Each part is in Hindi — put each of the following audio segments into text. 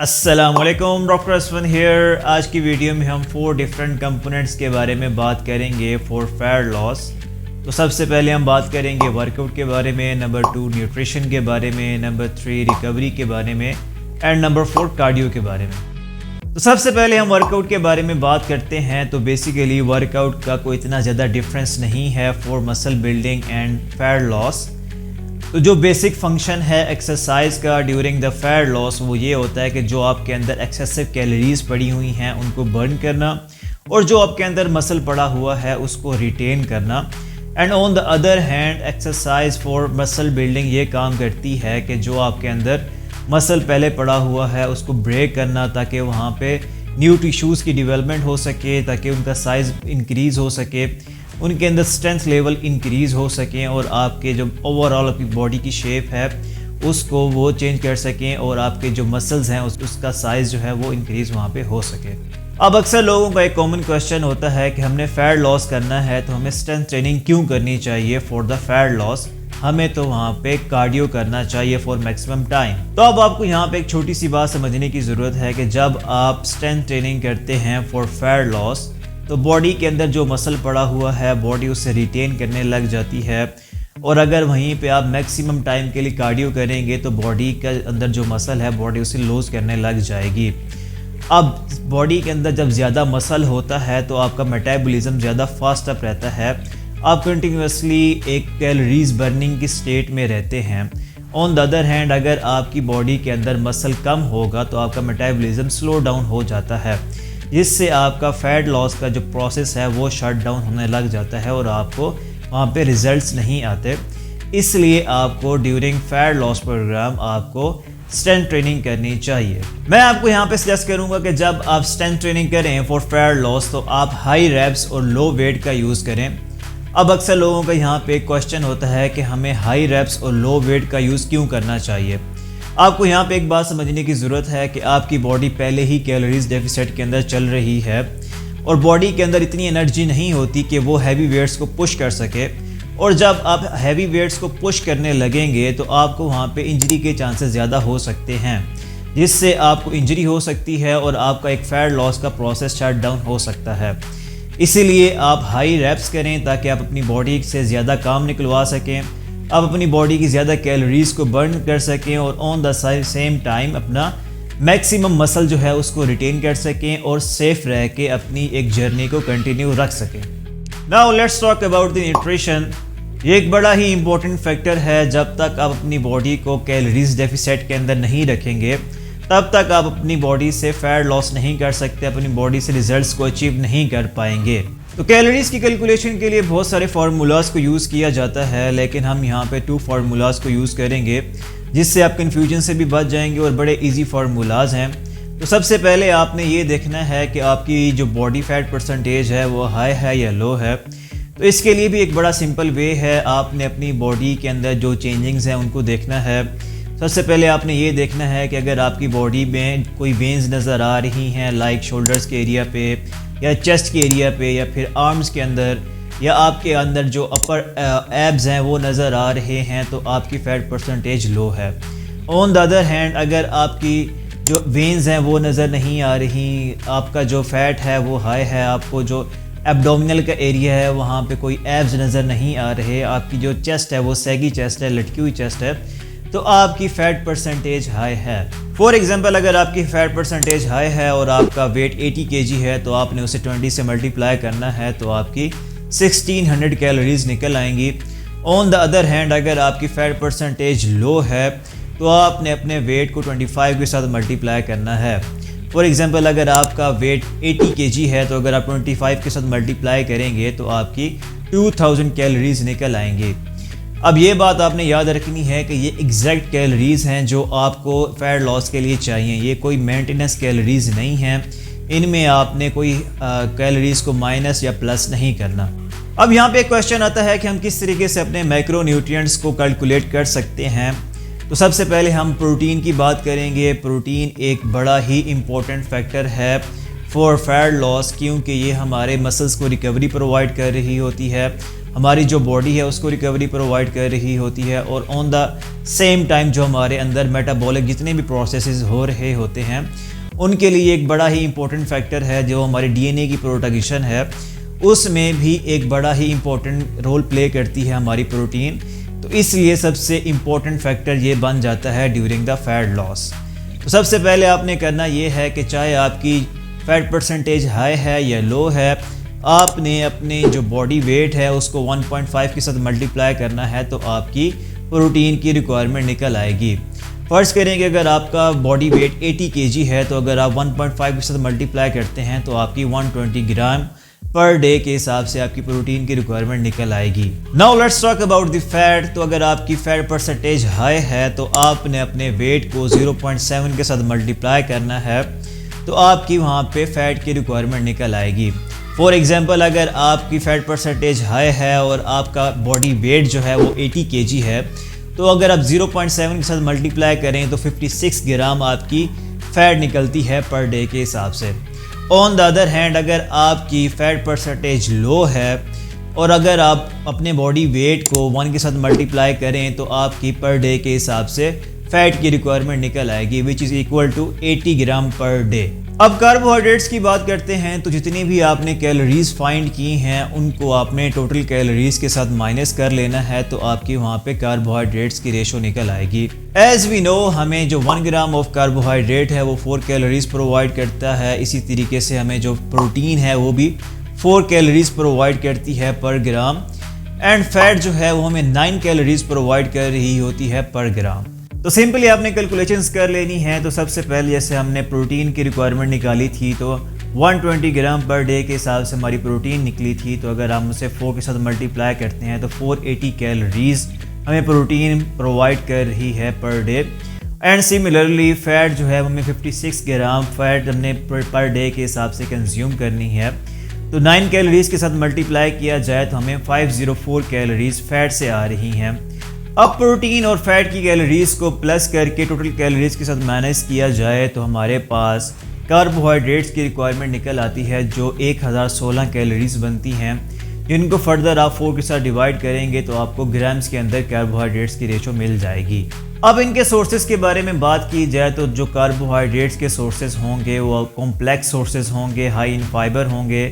अस्सलामुअलैकुम, डॉक्टर असफन हेयर। आज की वीडियो में हम 4 डिफरेंट कंपोनेंट्स के बारे में बात करेंगे फॉर फैट लॉस। तो सबसे पहले हम बात करेंगे वर्कआउट के बारे में, नंबर 2 न्यूट्रिशन के बारे में, नंबर 3 रिकवरी के बारे में एंड नंबर 4 कार्डियो के बारे में। तो सबसे पहले हम वर्कआउट के बारे में बात करते हैं। तो बेसिकली वर्कआउट का कोई इतना ज़्यादा डिफरेंस नहीं है for muscle building and fat loss. तो जो बेसिक फंक्शन है एक्सरसाइज का ड्यूरिंग द फैट लॉस वो ये होता है कि जो आपके अंदर एक्सेसिव कैलोरीज पड़ी हुई हैं उनको बर्न करना और जो आपके अंदर मसल पड़ा हुआ है उसको रिटेन करना। And on the other hand exercise for muscle building ये काम करती है कि जो आपके अंदर मसल पहले पड़ा हुआ है उसको ब्रेक करना ताकि वहाँ पे न्यू टिश्यूज़ की डेवलपमेंट हो सके, ताकि उनका साइज़ इंक्रीज़ हो सके, उनके अंदर स्ट्रेंथ लेवल इंक्रीज़ हो सकें और आपके जो ओवरऑल आपकी बॉडी की शेप है उसको वो चेंज कर सकें और आपके जो मसल्स हैं उसका साइज़ जो है वो इंक्रीज़ वहाँ पे हो सके। अब अक्सर लोगों का एक कॉमन क्वेश्चन होता है कि हमने फैट लॉस करना है तो हमें स्ट्रेंथ ट्रेनिंग क्यों करनी चाहिए फॉर द फैट लॉस, हमें तो वहाँ पे कार्डियो करना चाहिए फॉर मैक्सिमम टाइम। तो अब आपको यहाँ पे एक छोटी सी बात समझने की ज़रूरत है कि जब आप स्ट्रेंथ ट्रेनिंग करते हैं फॉर फैट लॉस तो बॉडी के अंदर जो मसल पड़ा हुआ है बॉडी उससे रिटेन करने लग जाती है और अगर वहीं पे आप मैक्सिमम टाइम के लिए कार्डियो करेंगे तो बॉडी के अंदर जो मसल है बॉडी उसे लूज करने लग जाएगी। अब बॉडी के अंदर जब ज़्यादा मसल होता है तो आपका मेटाबॉलिज्म ज़्यादा फास्ट अप रहता है, आप कंटिन्यूसली एक कैलोरीज बर्निंग की स्टेट में रहते हैं। ऑन द अदर हैंड अगर आपकी बॉडी के अंदर मसल कम होगा तो आपका मेटाबॉलिज्म स्लो डाउन हो जाता है, जिससे आपका फैट लॉस का जो प्रोसेस है वो शट डाउन होने लग जाता है और आपको वहाँ पे रिजल्ट्स नहीं आते। इसलिए आपको ड्यूरिंग फैट लॉस प्रोग्राम आपको स्ट्रेंथ ट्रेनिंग करनी चाहिए। मैं आपको यहाँ पे सजेस्ट करूँगा कि जब आप स्ट्रेंथ ट्रेनिंग करें फॉर फैट लॉस तो आप हाई रैप्स और लो वेट का यूज़ करें। अब अक्सर लोगों का यहाँ पे क्वेश्चन होता है कि हमें हाई रैप्स और लो वेट का यूज़ क्यों करना चाहिए। आपको यहाँ पे एक बात समझने की ज़रूरत है कि आपकी बॉडी पहले ही कैलोरीज डेफिसिट के अंदर चल रही है और बॉडी के अंदर इतनी एनर्जी नहीं होती कि वो हैवी वेट्स को पुश कर सके। और जब आप हैवी वेट्स को पुश करने लगेंगे तो आपको वहाँ पे इंजरी के चांसेस ज़्यादा हो सकते हैं, जिससे आपको इंजरी हो सकती है और आपका एक फैट लॉस का प्रोसेस शट डाउन हो सकता है। इसीलिए आप हाई रैप्स करें ताकि आप अपनी बॉडी से ज़्यादा काम निकलवा सकें, आप अपनी बॉडी की ज़्यादा कैलोरीज को बर्न कर सकें और ऑन द सेम टाइम अपना मैक्सिमम मसल जो है उसको रिटेन कर सकें और सेफ रह के अपनी एक जर्नी को कंटिन्यू रख सकें। Now let's talk about the nutrition. ये एक बड़ा ही इंपॉर्टेंट फैक्टर है। जब तक आप अपनी बॉडी को कैलोरीज डेफिसिट के अंदर नहीं रखेंगे तब तक आप अपनी बॉडी से फैट लॉस नहीं कर सकते, अपनी बॉडी से रिजल्ट्स को अचीव नहीं कर पाएंगे। तो कैलोरीज की कैलकुलेशन के लिए बहुत सारे फार्मूलाज को यूज़ किया जाता है, लेकिन हम यहाँ पे 2 फार्मूलाज को यूज़ करेंगे जिससे आप कन्फ्यूजन से भी बच जाएंगे और बड़े इजी फार्मूलाज हैं। तो सबसे पहले आपने ये देखना है कि आपकी जो बॉडी फैट परसेंटेज है वो हाई है या लो है। तो इसके लिए भी एक बड़ा सिंपल वे है, आपने अपनी बॉडी के अंदर जो चेंजिंग्स हैं उनको देखना है। सबसे पहले आपने ये देखना है कि अगर आपकी बॉडी में कोई वेन्स नज़र आ रही हैं लाइक शोल्डर्स के एरिया पे या चेस्ट के एरिया पे या फिर आर्म्स के अंदर या आपके अंदर जो अपर एब्स हैं वो नज़र आ रहे हैं तो आपकी फ़ैट परसेंटेज लो है। ऑन द अदर हैंड अगर आपकी जो वेन्स हैं वो नज़र नहीं आ रही, आपका जो फैट है वो हाई है, आपको जो एब्डोमिनल का एरिया है वहाँ पे कोई एब्स नज़र नहीं आ रहे, आपकी जो चेस्ट है वो सैगी चेस्ट है, लटकी हुई चेस्ट है, तो आपकी फ़ैट परसेंटेज हाई है। फॉर एग्जांपल अगर आपकी फ़ैट परसेंटेज हाई है और आपका वेट 80 kg है तो आपने उसे 20 से मल्टीप्लाई करना है तो आपकी 1600 कैलोरीज निकल आएंगी। ऑन द अदर हैंड अगर आपकी फ़ैट परसेंटेज लो है तो आपने अपने वेट को 25 के साथ मल्टीप्लाई करना है। फॉर एग्जांपल अगर आपका वेट 80 kg है तो अगर आप 25 के साथ मल्टीप्लाई करेंगे तो आपकी 2000 कैलोरीज निकल आएंगी। अब ये बात आपने याद रखनी है कि ये एग्जैक्ट कैलोरीज हैं जो आपको फैट लॉस के लिए चाहिए, ये कोई मेंटेनेंस कैलोरीज नहीं हैं, इनमें आपने कोई कैलोरीज को माइनस या प्लस नहीं करना। अब यहाँ पे एक क्वेश्चन आता है कि हम किस तरीके से अपने मैक्रो न्यूट्रिएंट्स को कैलकुलेट कर सकते हैं। तो सबसे पहले हम प्रोटीन की बात करेंगे। प्रोटीन एक बड़ा ही इम्पोर्टेंट फैक्टर है फॉर फैट लॉस, क्योंकि ये हमारे मसल्स को रिकवरी प्रोवाइड कर रही होती है हमारी जो बॉडी है उसको रिकवरी प्रोवाइड कर रही होती है, और ऑन द सेम टाइम जो हमारे अंदर मेटाबॉलिक जितने भी प्रोसेसेस हो रहे होते हैं उनके लिए एक बड़ा ही इंपॉर्टेंट फैक्टर है जो हमारे डीएनए की प्रोटेक्शन है, उसमें भी एक बड़ा ही इंपॉर्टेंट रोल प्ले करती है हमारी प्रोटीन। तो इसलिए सबसे इम्पोर्टेंट फैक्टर ये बन जाता है ड्यूरिंग द फैट लॉस। तो सबसे पहले आपने करना ये है कि चाहे आपकी फैट परसेंटेज हाई है या लो है, आपने अपने जो बॉडी वेट है उसको 1.5 के साथ मल्टीप्लाई करना है तो आपकी प्रोटीन की रिक्वायरमेंट निकल आएगी। फ़र्ज़ करें कि अगर आपका बॉडी वेट 80 kg है तो अगर आप 1.5 के साथ मल्टीप्लाई करते हैं तो आपकी 120 ग्राम पर डे के हिसाब से आपकी प्रोटीन की रिक्वायरमेंट निकल आएगी। Now let's talk about the fat. तो अगर आपकी फैट परसेंटेज हाई है तो आपने अपने वेट को 0.7 के साथ मल्टीप्लाई करना है तो आपकी वहाँ पे फैट की रिक्वायरमेंट निकल आएगी। फॉर एग्जांपल अगर आपकी फैट परसेंटेज हाई है और आपका बॉडी वेट जो है वो 80 kg है तो अगर आप 0.7 के साथ मल्टीप्लाई करें तो 56 ग्राम आपकी फ़ैट निकलती है पर डे के हिसाब से। ऑन द अदर हैंड अगर आपकी फ़ैट परसेंटेज लो है और अगर आप अपने बॉडी वेट को 1 के साथ मल्टीप्लाई करें तो आपकी पर डे के हिसाब से फ़ैट की रिक्वायरमेंट निकल आएगी which is equal to 80 gram per day. अब कार्बोहाइड्रेट्स की बात करते हैं तो जितनी भी आपने कैलोरीज फाइंड की हैं उनको आपने टोटल कैलोरीज के साथ माइनस कर लेना है तो आपकी वहाँ पे कार्बोहाइड्रेट्स की रेशो निकल आएगी। एज वी नो हमें जो 1 ग्राम ऑफ कार्बोहाइड्रेट है वो 4 कैलोरीज प्रोवाइड करता है, इसी तरीके से हमें जो प्रोटीन है वो भी 4 कैलोरीज प्रोवाइड करती है पर ग्राम, एंड फैट जो है वो हमें 9 कैलोरीज प्रोवाइड कर रही होती है पर ग्राम। तो सिंपली आपने कैलकुलेशंस कर लेनी है। तो सबसे पहले जैसे हमने प्रोटीन की रिक्वायरमेंट निकाली थी तो 120 ग्राम पर डे के हिसाब से हमारी प्रोटीन निकली थी, तो अगर हम उसे 4 के साथ मल्टीप्लाई करते हैं तो 480 कैलोरीज हमें प्रोटीन प्रोवाइड कर रही है per day. And similarly fat जो है हमें 56 ग्राम फ़ैट हमने पर डे के हिसाब से कंज्यूम करनी है, तो 9 कैलोरीज के साथ मल्टीप्लाई किया जाए तो हमें 504 कैलोरीज फ़ैट से आ रही हैं। अब प्रोटीन और फैट की कैलोरीज को प्लस करके टोटल कैलोरीज के साथ माइनस किया जाए तो हमारे पास कार्बोहाइड्रेट्स की रिक्वायरमेंट निकल आती है जो 1016 कैलोरीज बनती हैं, जिनको फर्दर आप 4 के साथ डिवाइड करेंगे तो आपको ग्राम्स के अंदर कार्बोहाइड्रेट्स की रेशो मिल जाएगी। अब इनके सोर्सेज के बारे में बात की जाए तो जो कार्बोहाइड्रेट्स के सोर्सेज होंगे वो कॉम्प्लेक्स सोर्सेज होंगे, हाई इन फाइबर होंगे,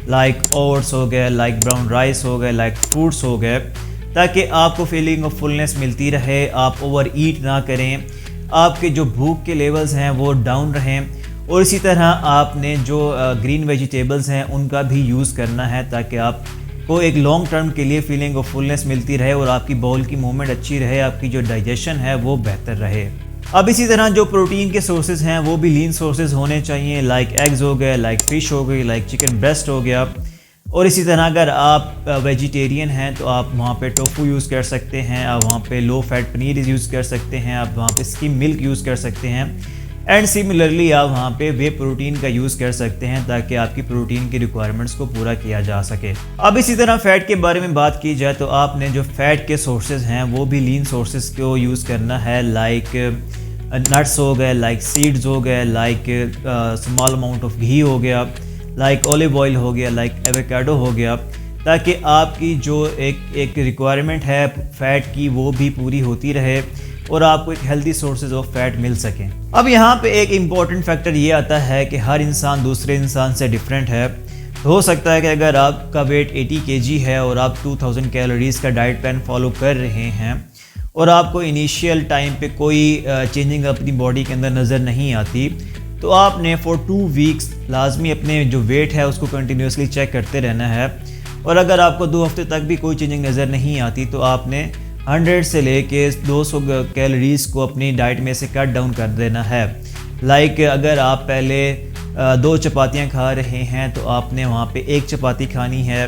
लाइक ओट्स हो गए, लाइक ब्राउन राइस हो गए, लाइक फ्रूट्स हो गए, ताकि आपको फीलिंग ऑफ फुलनेस मिलती रहे, आप ओवर ईट ना करें, आपके जो भूख के लेवल्स हैं वो डाउन रहें। और इसी तरह आपने जो ग्रीन वेजिटेबल्स हैं उनका भी यूज़ करना है ताकि आपको एक लॉन्ग टर्म के लिए फीलिंग ऑफ फुलनेस मिलती रहे और आपकी बाउल की मूवमेंट अच्छी रहे, आपकी जो डाइजेशन है वो बेहतर रहे। अब इसी तरह जो प्रोटीन के सोर्सेज हैं वो भी लीन सोर्सेज होने चाहिए, लाइक एग्स हो गए, लाइक फ़िश हो गई, लाइक चिकन ब्रेस्ट हो गया। और इसी तरह अगर आप वेजिटेरियन हैं तो आप वहाँ पे टोफू यूज़ कर सकते हैं, आप वहाँ पे लो फैट पनीर यूज़ कर सकते हैं, आप वहाँ पे स्किम मिल्क यूज़ कर सकते हैं, एंड सिमिलरली आप वहाँ पे वे प्रोटीन का यूज़ कर सकते हैं ताकि आपकी प्रोटीन की रिक्वायरमेंट्स को पूरा किया जा सके। अब इसी तरह फ़ैट के बारे में बात की जाए तो आपने जो फ़ैट के सोर्सेज हैं वो भी लीन सोर्सेज को यूज़ करना है, लाइक नट्स हो गए, लाइक सीड्स हो गए, लाइक स्मॉल अमाउंट ऑफ घी हो गया, लाइक ऑलिव ऑयल हो गया, लाइक एवोकाडो हो गया, ताकि आपकी जो एक रिक्वायरमेंट है फ़ैट की वो भी पूरी होती रहे और आपको एक हेल्दी सोर्सेज ऑफ फैट मिल सकें। अब यहाँ पे एक इम्पॉर्टेंट फैक्टर ये आता है कि हर इंसान दूसरे इंसान से डिफरेंट है। तो हो सकता है कि अगर आपका वेट 80 kg है और आप 2000 कैलोरीज़ का डाइट प्लान फॉलो कर रहे हैं और आपको इनिशियल टाइम पे कोई चेंजिंग अपनी बॉडी के अंदर नज़र नहीं आती, तो आपने फॉर 2 वीक्स लाजमी अपने जो वेट है उसको कंटिन्यूसली चेक करते रहना है। और अगर आपको 2 हफ्ते तक भी कोई चेंजिंग नज़र नहीं आती तो आपने 100 से लेके 200 कैलोरीज़ को अपनी डाइट में से कट डाउन कर देना है। लाइक अगर आप पहले 2 चपातियाँ खा रहे हैं तो आपने वहाँ पे 1 चपाती खानी है।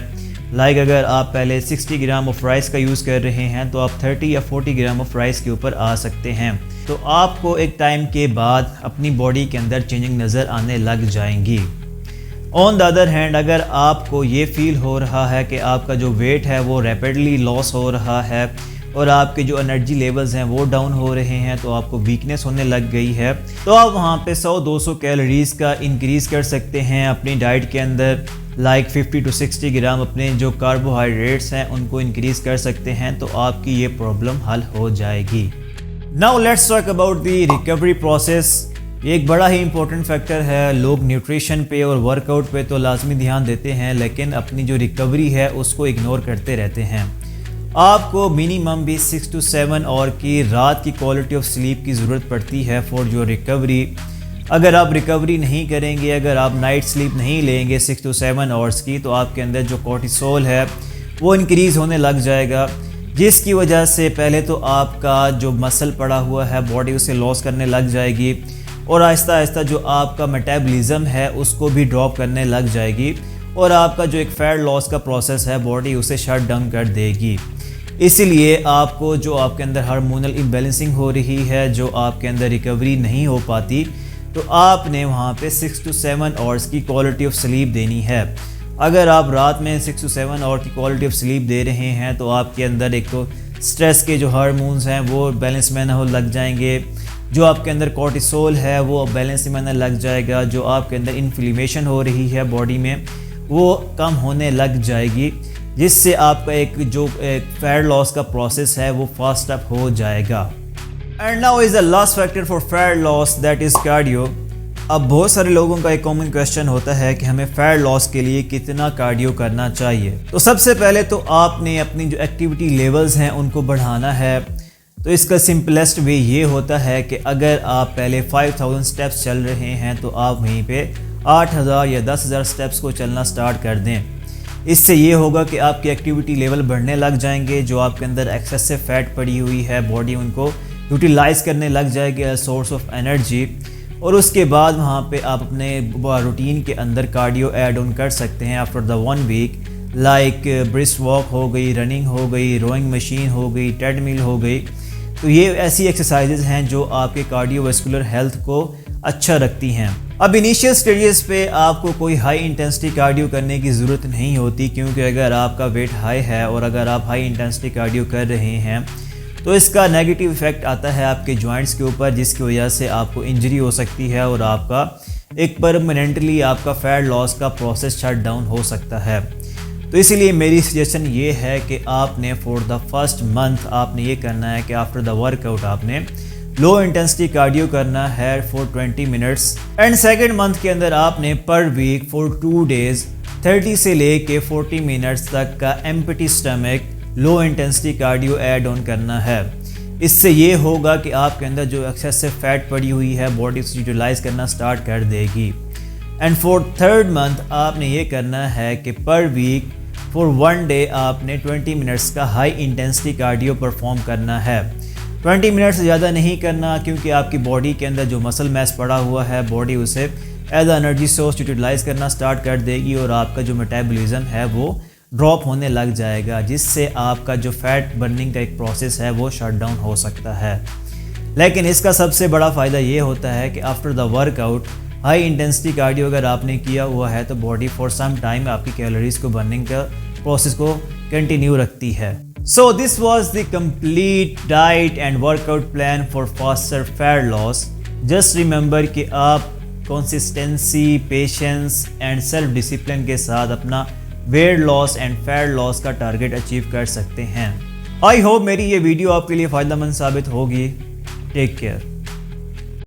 लाइक अगर आप पहले 60 ग्राम ऑफ राइस का यूज़ कर रहे हैं तो आप 30 या 40 ग्राम ऑफ राइस के ऊपर आ सकते हैं। तो आपको एक टाइम के बाद अपनी बॉडी के अंदर चेंजिंग नज़र आने लग जाएंगी। ऑन द अदर हैंड अगर आपको ये फील हो रहा है कि आपका जो वेट है वो रैपिडली लॉस हो रहा है और आपके जो एनर्जी लेवल्स हैं वो डाउन हो रहे हैं, तो आपको वीकनेस होने लग गई है, तो आप वहाँ पे 100-200 कैलोरीज़ का इंक्रीज़ कर सकते हैं अपनी डाइट के अंदर। लाइक 50 to 60 ग्राम अपने जो कार्बोहाइड्रेट्स हैं उनको इंक्रीज़ कर सकते हैं, तो आपकी ये प्रॉब्लम हल हो जाएगी। Now let's talk about the recovery process. ये एक बड़ा ही इंपॉर्टेंट फैक्टर है। लोग न्यूट्रिशन पे और वर्कआउट पे तो लाजमी ध्यान देते हैं, लेकिन अपनी जो रिकवरी है उसको इग्नोर करते रहते हैं। आपको मिनिमम भी 6 to 7 आवर की रात की क्वालिटी ऑफ स्लीप की ज़रूरत पड़ती है फॉर योर रिकवरी। अगर आप रिकवरी नहीं करेंगे, अगर आप नाइट स्लीप नहीं लेंगे 6 to 7 आवर्स की, तो आपके अंदर जो कोर्टिसोल है वो इंक्रीज़ होने लग जाएगा, जिसकी वजह से पहले तो आपका जो मसल पड़ा हुआ है बॉडी उसे लॉस करने लग जाएगी, और आहिस्ता आहिस्ता जो आपका मेटाबॉलिज्म है उसको भी ड्रॉप करने लग जाएगी, और आपका जो एक फैट लॉस का प्रोसेस है बॉडी उसे शट डाउन कर देगी। इसीलिए आपको जो आपके अंदर हार्मोनल इम्बैलेंसिंग हो रही है, जो आपके अंदर रिकवरी नहीं हो पाती, तो आपने वहाँ पे 6 to 7 आवर्स की क्वालिटी ऑफ स्लीप देनी है। अगर आप रात में 6 to 7 आवर की क्वालिटी ऑफ स्लीप दे रहे हैं तो आपके अंदर एक तो स्ट्रेस के जो हार्मोन्स हैं वो बैलेंस में हो लग जाएंगे, जो आपके अंदर कोर्टिसोल है वो बैलेंस में लग जाएगा, जो आपके अंदर इन्फ्लेमेशन हो रही है बॉडी में वो कम होने लग जाएगी, जिससे आपका एक फैट लॉस का प्रोसेस है वो फास्ट अप हो जाएगा। And now is the last factor for fat loss, that is cardio. अब बहुत सारे लोगों का एक कॉमन क्वेश्चन होता है कि हमें फैट लॉस के लिए कितना कार्डियो करना चाहिए। तो सबसे पहले तो आपने अपनी जो एक्टिविटी लेवल्स हैं उनको बढ़ाना है। तो इसका सिंपलेस्ट वे ये होता है कि अगर आप पहले 5000 स्टेप्स चल रहे हैं तो आप वहीं पे 8000 या 10000 स्टेप्स को चलना स्टार्ट कर दें। इससे ये होगा कि आपकी एक्टिविटी लेवल बढ़ने लग जाएंगे, जो आपके अंदर एक्सेसिव फैट पड़ी हुई है बॉडी उनको यूटिलाइज करने लग जाएगी एज सोर्स ऑफ एनर्जी, और उसके बाद वहाँ पे आप अपने रूटीन के अंदर कार्डियो ऐड ऑन कर सकते हैं after the 1 week, like brisk walk हो गई, रनिंग हो गई, रोइंग मशीन हो गई, ट्रेडमिल हो गई। तो ये ऐसी एक्सरसाइजेज हैं जो आपके कार्डियोवैस्कुलर हेल्थ को अच्छा रखती हैं। अब इनिशियल स्टेजेस पे आपको कोई हाई इंटेंसिटी कार्डियो करने की ज़रूरत नहीं होती, क्योंकि अगर आपका वेट हाई है और अगर आप हाई इंटेंसिटी कार्डियो कर रहे हैं तो इसका नेगेटिव इफेक्ट आता है आपके जॉइंट्स के ऊपर, जिसकी वजह से आपको इंजरी हो सकती है और आपका एक परमानेंटली आपका फैट लॉस का प्रोसेस शट डाउन हो सकता है। तो इसीलिए मेरी सजेशन ये है कि आपने फॉर द फर्स्ट मंथ आपने ये करना है कि आफ्टर द वर्कआउट आपने लो इंटेंसिटी कार्डियो करना है for 20 minutes, and second month के अंदर आपने पर वीक फॉर 2 डेज 30 से लेके 40 मिनट्स तक का empty stomach low intensity cardio add on करना है। इससे ये होगा कि आपके अंदर जो एक्सेसिव फैट पड़ी हुई है बॉडी उसे यूटिलाइज करना स्टार्ट कर देगी। एंड फॉर थर्ड मंथ आपने ये करना है कि पर वीक फॉर 1 डे आपने 20 मिनट्स का हाई इंटेंसिटी कार्डियो परफॉर्म करना है। 20 मिनट से ज़्यादा नहीं करना, क्योंकि आपकी बॉडी के अंदर जो मसल मैस पड़ा हुआ है बॉडी उसे एज एनर्जी सोर्स यूटिलाइज करना स्टार्ट कर देगी, और आपका जो मेटाबॉलिज्म है वो ड्रॉप होने लग जाएगा, जिससे आपका जो फैट बर्निंग का एक प्रोसेस है वो शट डाउन हो सकता है। लेकिन इसका सबसे बड़ा फ़ायदा ये होता है कि after the workout high intensity cardio अगर आपने किया हुआ है तो बॉडी फॉर सम टाइम आपकी कैलोरीज को बर्निंग का प्रोसेस को कंटिन्यू रखती है। So this was the complete diet and workout plan for faster fat loss. Just remember कि आप consistency, patience and self discipline के साथ अपना weight loss and fat loss का टारगेट अचीव कर सकते हैं। आई होप मेरी ये वीडियो आपके लिए फ़ायदेमंद साबित होगी। Take care.